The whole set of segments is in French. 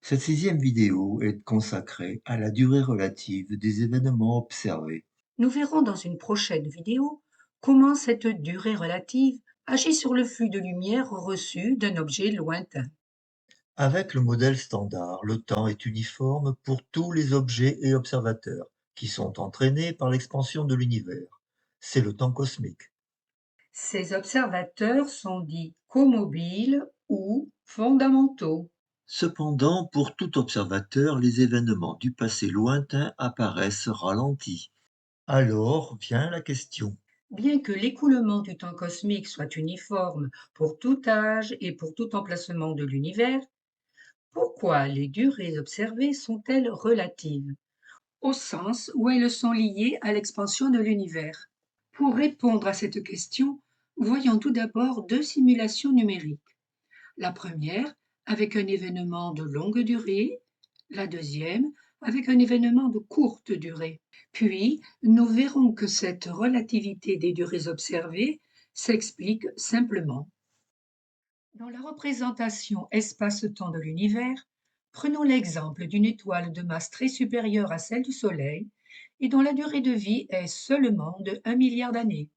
Cette sixième vidéo est consacrée à la durée relative des événements observés. Nous verrons dans une prochaine vidéo comment cette durée relative agit sur le flux de lumière reçu d'un objet lointain. Avec le modèle standard, le temps est uniforme pour tous les objets et observateurs, qui sont entraînés par l'expansion de l'univers. C'est le temps cosmique. Ces observateurs sont dits comobiles ou fondamentaux. Cependant, pour tout observateur, les événements du passé lointain apparaissent ralentis. Alors vient la question. Bien que l'écoulement du temps cosmique soit uniforme pour tout âge et pour tout emplacement de l'univers, pourquoi les durées observées sont-elles relatives, au sens où elles sont liées à l'expansion de l'univers? Pour répondre à cette question, voyons tout d'abord deux simulations numériques. La première avec un événement de longue durée, la deuxième avec un événement de courte durée. Puis, nous verrons que cette relativité des durées observées s'explique simplement. Dans la représentation espace-temps de l'univers, prenons l'exemple d'une étoile de masse très supérieure à celle du Soleil et dont la durée de vie est seulement de 1 milliard d'années.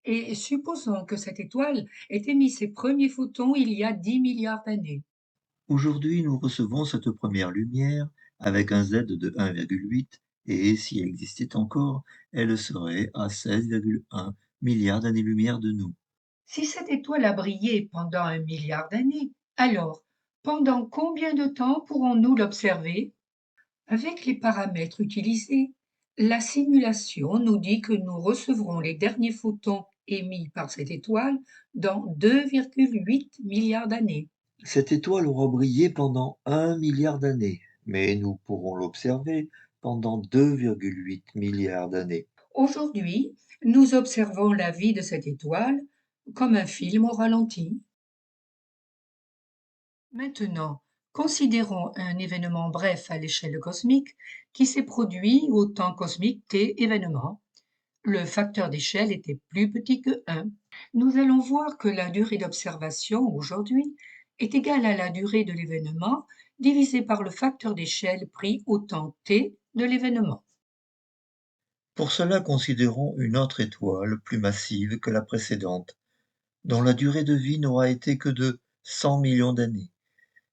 Et supposons que cette étoile ait émis ses premiers photons il y a 10 milliards d'années. Aujourd'hui, nous recevons cette première lumière avec un Z de 1,8 et si elle existait encore, elle serait à 16,1 milliards d'années-lumière de nous. Si cette étoile a brillé pendant 1 milliard d'années, alors pendant combien de temps pourrons-nous l'observer? Avec les paramètres utilisés, la simulation nous dit que nous recevrons les derniers photons émis par cette étoile dans 2,8 milliards d'années. Cette étoile aura brillé pendant 1 milliard d'années, mais nous pourrons l'observer pendant 2,8 milliards d'années. Aujourd'hui, nous observons la vie de cette étoile comme un film au ralenti. Maintenant, considérons un événement bref à l'échelle cosmique qui s'est produit au temps cosmique T événement. Le facteur d'échelle était plus petit que 1. Nous allons voir que la durée d'observation aujourd'hui est égale à la durée de l'événement divisée par le facteur d'échelle pris au temps T de l'événement. Pour cela, considérons une autre étoile plus massive que la précédente, dont la durée de vie n'aura été que de 100 millions d'années,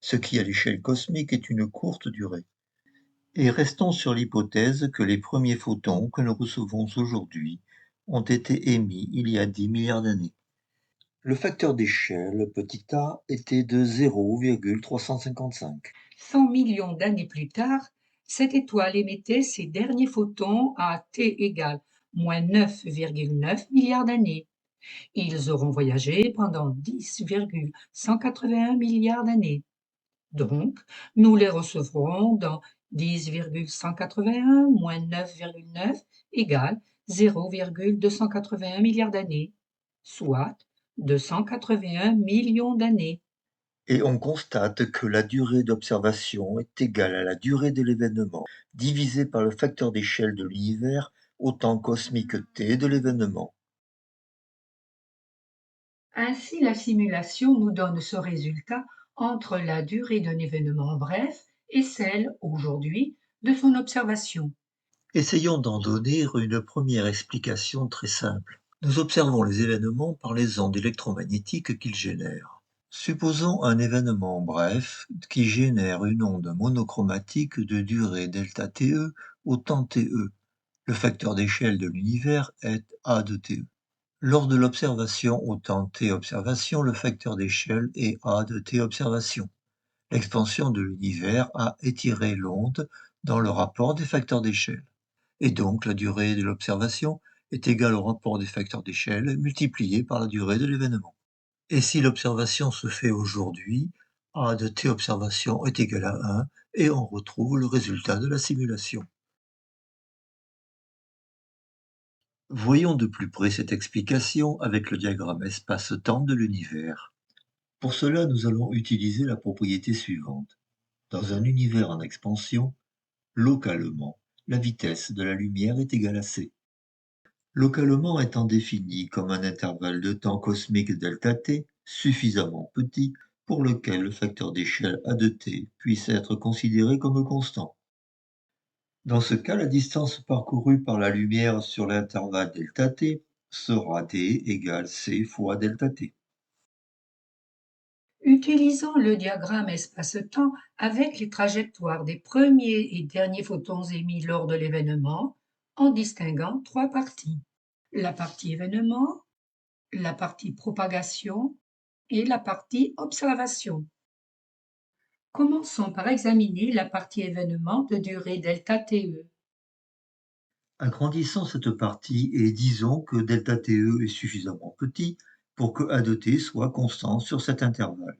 ce qui à l'échelle cosmique est une courte durée. Et restons sur l'hypothèse que les premiers photons que nous recevons aujourd'hui ont été émis il y a 10 milliards d'années. Le facteur d'échelle, petit a, était de 0,355. 100 millions d'années plus tard, cette étoile émettait ses derniers photons à T égale moins 9,9 milliards d'années. Ils auront voyagé pendant 10,181 milliards d'années. Donc, nous les recevrons dans 10,181 moins 9,9 égale 0,281 milliards d'années, soit 281 millions d'années. Et on constate que la durée d'observation est égale à la durée de l'événement divisée par le facteur d'échelle de l'univers au temps cosmique t de l'événement. Ainsi, la simulation nous donne ce résultat entre la durée d'un événement bref et celle, aujourd'hui, de son observation. Essayons d'en donner une première explication très simple. Nous observons les événements par les ondes électromagnétiques qu'ils génèrent. Supposons un événement bref qui génère une onde monochromatique de durée delta TE au temps TE. Le facteur d'échelle de l'univers est A de TE. Lors de l'observation au temps T observation, le facteur d'échelle est A de T observation. L'expansion de l'univers a étiré l'onde dans le rapport des facteurs d'échelle. Et donc la durée de l'observation est égale au rapport des facteurs d'échelle multiplié par la durée de l'événement. Et si l'observation se fait aujourd'hui, A de T observation est égal à 1 et on retrouve le résultat de la simulation. Voyons de plus près cette explication avec le diagramme espace-temps de l'univers. Pour cela, nous allons utiliser la propriété suivante. Dans un univers en expansion, localement, la vitesse de la lumière est égale à c. Localement étant défini comme un intervalle de temps cosmique delta t suffisamment petit pour lequel le facteur d'échelle A de t puisse être considéré comme constant. Dans ce cas, la distance parcourue par la lumière sur l'intervalle ΔT sera d égale c fois ΔT. Utilisons le diagramme espace-temps avec les trajectoires des premiers et derniers photons émis lors de l'événement en distinguant trois parties. La partie événement, la partie propagation et la partie observation. Commençons par examiner la partie événement de durée ΔTE. Agrandissons cette partie et disons que ΔTE est suffisamment petit pour que A de t soit constant sur cet intervalle.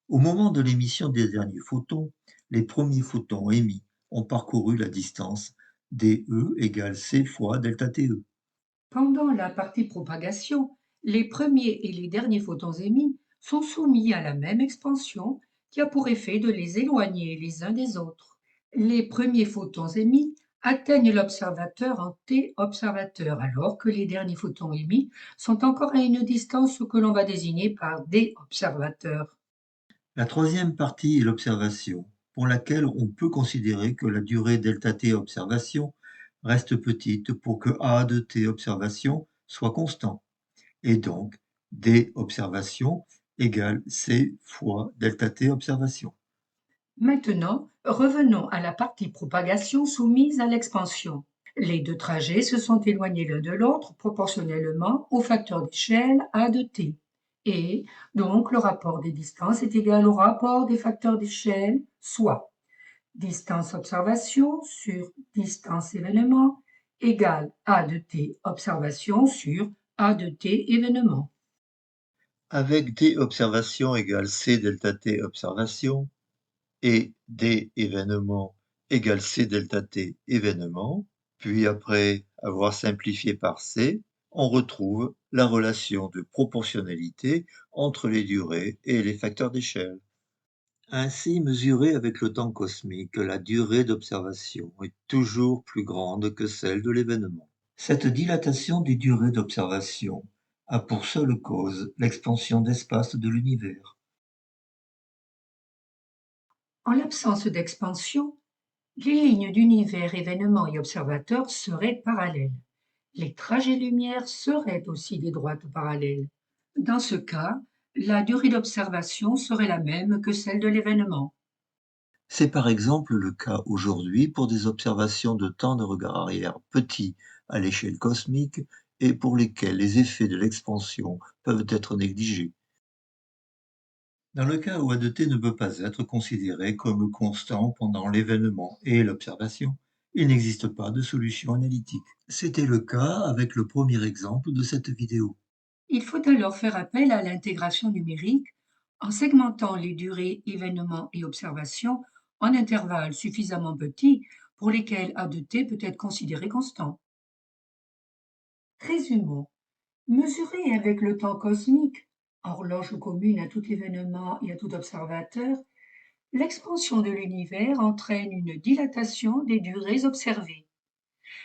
Au moment de l'émission des derniers photons, les premiers photons émis ont parcouru la distance dE égale c fois ΔTE. Pendant la partie propagation, les premiers et les derniers photons émis sont soumis à la même expansion qui a pour effet de les éloigner les uns des autres. Les premiers photons émis atteignent l'observateur en T observateur, alors que les derniers photons émis sont encore à une distance que l'on va désigner par D observateur. La troisième partie est l'observation, pour laquelle on peut considérer que la durée ΔT observation reste petite pour que A de t observation soit constant, et donc D observation égale C fois ΔT observation. Maintenant, revenons à la partie propagation soumise à l'expansion. Les deux trajets se sont éloignés l'un de l'autre proportionnellement au facteur d'échelle A de t. Et donc le rapport des distances est égal au rapport des facteurs d'échelle, soit distance observation sur distance événement égale A de t observation sur A de t événement. Avec D observation égale C ΔT observation et D événement égale C ΔT événement, puis après avoir simplifié par C, on retrouve la relation de proportionnalité entre les durées et les facteurs d'échelle. Ainsi, mesurée avec le temps cosmique, la durée d'observation est toujours plus grande que celle de l'événement. Cette dilatation des durées d'observation a pour seule cause l'expansion d'espace de l'univers. En l'absence d'expansion, les lignes d'univers, événements et observateurs seraient parallèles. Les trajets lumière seraient aussi des droites parallèles. Dans ce cas, la durée d'observation serait la même que celle de l'événement. C'est par exemple le cas aujourd'hui pour des observations de temps de regard arrière petits à l'échelle cosmique et pour lesquels les effets de l'expansion peuvent être négligés. Dans le cas où A de t ne peut pas être considéré comme constant pendant l'événement et l'observation, il n'existe pas de solution analytique. C'était le cas avec le premier exemple de cette vidéo. Il faut alors faire appel à l'intégration numérique en segmentant les durées événements et observations en intervalles suffisamment petits pour lesquels A de t peut être considéré constant. Résumons. Mesurée avec le temps cosmique, horloge commune à tout événement et à tout observateur, l'expansion de l'univers entraîne une dilatation des durées observées.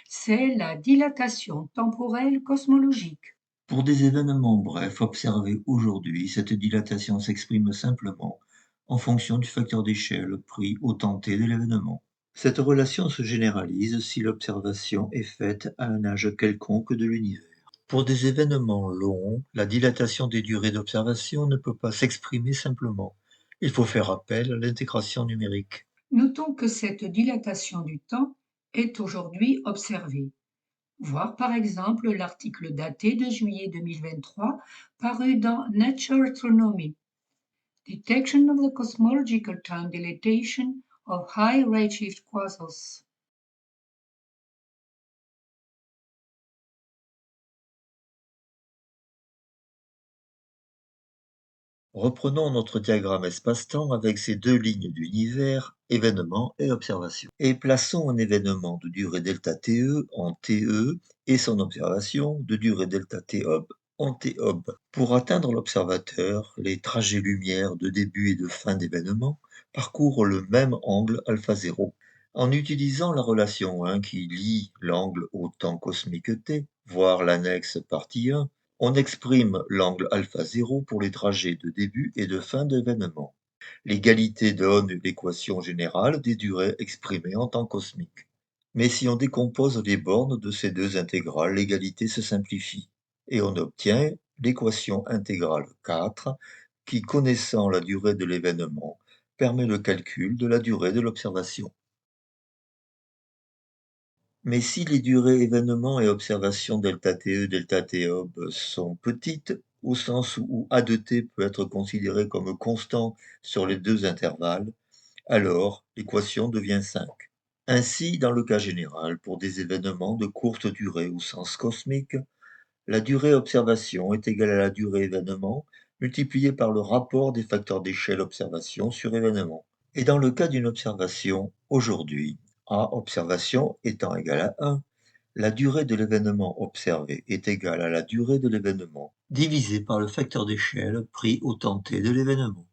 C'est la dilatation temporelle cosmologique. Pour des événements brefs observés aujourd'hui, cette dilatation s'exprime simplement en fonction du facteur d'échelle pris au temps t de l'événement. Cette relation se généralise si l'observation est faite à un âge quelconque de l'univers. Pour des événements longs, la dilatation des durées d'observation ne peut pas s'exprimer simplement. Il faut faire appel à l'intégration numérique. Notons que cette dilatation du temps est aujourd'hui observée. Voir par exemple l'article daté de juillet 2023 paru dans Nature Astronomy. Detection of the cosmological time dilatation of high redshift quasars. Reprenons notre diagramme espace-temps avec ces deux lignes d'univers, événement et observation. Et plaçons un événement de durée delta TE en TE et son observation de durée delta T ob en T ob. Pour atteindre l'observateur, les trajets lumière de début et de fin d'événement parcourent le même angle alpha 0. En utilisant la relation 1 qui lie l'angle au temps cosmique t, voire l'annexe partie 1, On exprime l'angle alpha 0 pour les trajets de début et de fin d'événements. L'égalité donne l'équation générale des durées exprimées en temps cosmique. Mais si on décompose les bornes de ces deux intégrales, l'égalité se simplifie et on obtient l'équation intégrale 4 qui, connaissant la durée de l'événement, permet le calcul de la durée de l'observation. Mais si les durées événement et observation ΔTe, ΔTob sont petites, au sens où A de t peut être considéré comme constant sur les deux intervalles, alors l'équation devient 5. Ainsi, dans le cas général, pour des événements de courte durée au sens cosmique, la durée observation est égale à la durée événement multipliée par le rapport des facteurs d'échelle observation sur événement. Et dans le cas d'une observation, aujourd'hui, A observation étant égal à 1, la durée de l'événement observé est égale à la durée de l'événement divisé par le facteur d'échelle pris au temps t de l'événement.